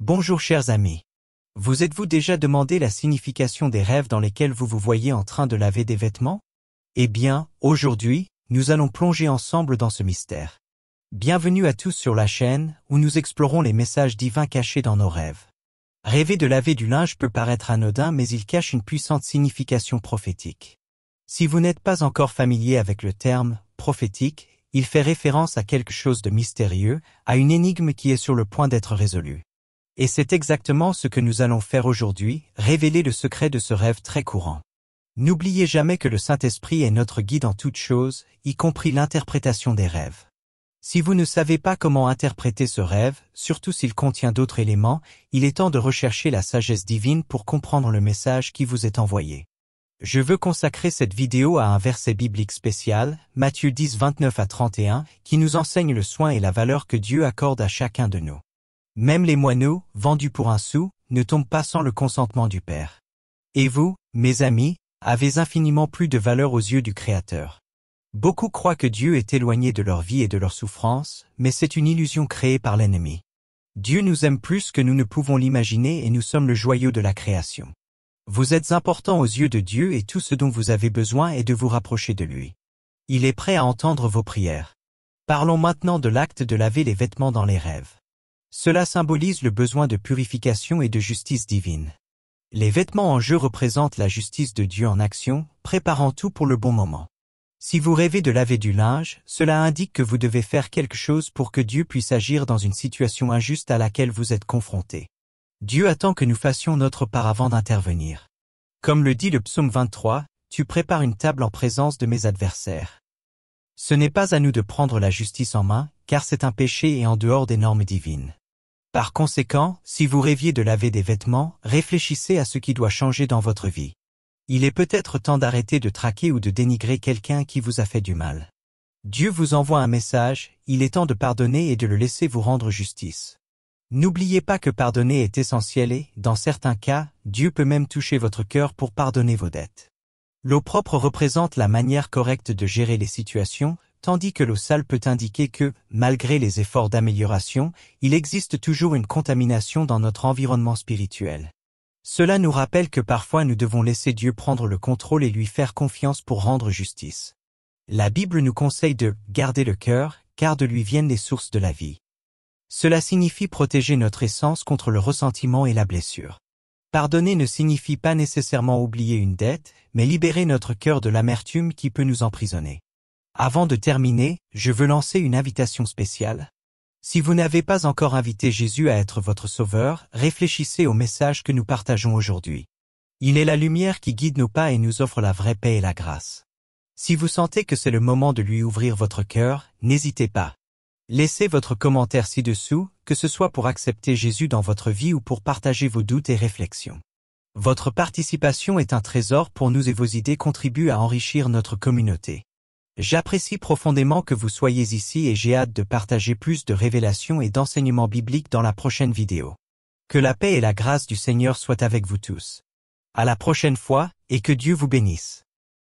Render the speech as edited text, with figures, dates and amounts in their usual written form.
Bonjour chers amis. Vous êtes-vous déjà demandé la signification des rêves dans lesquels vous vous voyez en train de laver des vêtements? Eh bien, aujourd'hui, nous allons plonger ensemble dans ce mystère. Bienvenue à tous sur la chaîne, où nous explorons les messages divins cachés dans nos rêves. Rêver de laver du linge peut paraître anodin, mais il cache une puissante signification prophétique. Si vous n'êtes pas encore familier avec le terme « prophétique », il fait référence à quelque chose de mystérieux, à une énigme qui est sur le point d'être résolue. Et c'est exactement ce que nous allons faire aujourd'hui, révéler le secret de ce rêve très courant. N'oubliez jamais que le Saint-Esprit est notre guide en toutes choses, y compris l'interprétation des rêves. Si vous ne savez pas comment interpréter ce rêve, surtout s'il contient d'autres éléments, il est temps de rechercher la sagesse divine pour comprendre le message qui vous est envoyé. Je veux consacrer cette vidéo à un verset biblique spécial, Matthieu 10, 29 à 31, qui nous enseigne le soin et la valeur que Dieu accorde à chacun de nous. Même les moineaux, vendus pour un sou, ne tombent pas sans le consentement du Père. Et vous, mes amis, avez infiniment plus de valeur aux yeux du Créateur. Beaucoup croient que Dieu est éloigné de leur vie et de leur souffrance, mais c'est une illusion créée par l'ennemi. Dieu nous aime plus que nous ne pouvons l'imaginer et nous sommes le joyau de la création. Vous êtes important aux yeux de Dieu et tout ce dont vous avez besoin est de vous rapprocher de lui. Il est prêt à entendre vos prières. Parlons maintenant de l'acte de laver les vêtements dans les rêves. Cela symbolise le besoin de purification et de justice divine. Les vêtements en jeu représentent la justice de Dieu en action, préparant tout pour le bon moment. Si vous rêvez de laver du linge, cela indique que vous devez faire quelque chose pour que Dieu puisse agir dans une situation injuste à laquelle vous êtes confronté. Dieu attend que nous fassions notre part avant d'intervenir. Comme le dit le psaume 23, « Tu prépares une table en présence de mes adversaires ». Ce n'est pas à nous de prendre la justice en main, car c'est un péché et en dehors des normes divines. Par conséquent, si vous rêviez de laver des vêtements, réfléchissez à ce qui doit changer dans votre vie. Il est peut-être temps d'arrêter de traquer ou de dénigrer quelqu'un qui vous a fait du mal. Dieu vous envoie un message, il est temps de pardonner et de le laisser vous rendre justice. N'oubliez pas que pardonner est essentiel et, dans certains cas, Dieu peut même toucher votre cœur pour pardonner vos dettes. L'eau propre représente la manière correcte de gérer les situations, tandis que l'eau sale peut indiquer que, malgré les efforts d'amélioration, il existe toujours une contamination dans notre environnement spirituel. Cela nous rappelle que parfois nous devons laisser Dieu prendre le contrôle et lui faire confiance pour rendre justice. La Bible nous conseille de « garder le cœur » car de lui viennent les sources de la vie. Cela signifie protéger notre essence contre le ressentiment et la blessure. Pardonner ne signifie pas nécessairement oublier une dette, mais libérer notre cœur de l'amertume qui peut nous emprisonner. Avant de terminer, je veux lancer une invitation spéciale. Si vous n'avez pas encore invité Jésus à être votre sauveur, réfléchissez au message que nous partageons aujourd'hui. Il est la lumière qui guide nos pas et nous offre la vraie paix et la grâce. Si vous sentez que c'est le moment de lui ouvrir votre cœur, n'hésitez pas. Laissez votre commentaire ci-dessous, que ce soit pour accepter Jésus dans votre vie ou pour partager vos doutes et réflexions. Votre participation est un trésor pour nous et vos idées contribuent à enrichir notre communauté. J'apprécie profondément que vous soyez ici et j'ai hâte de partager plus de révélations et d'enseignements bibliques dans la prochaine vidéo. Que la paix et la grâce du Seigneur soient avec vous tous. À la prochaine fois, et que Dieu vous bénisse.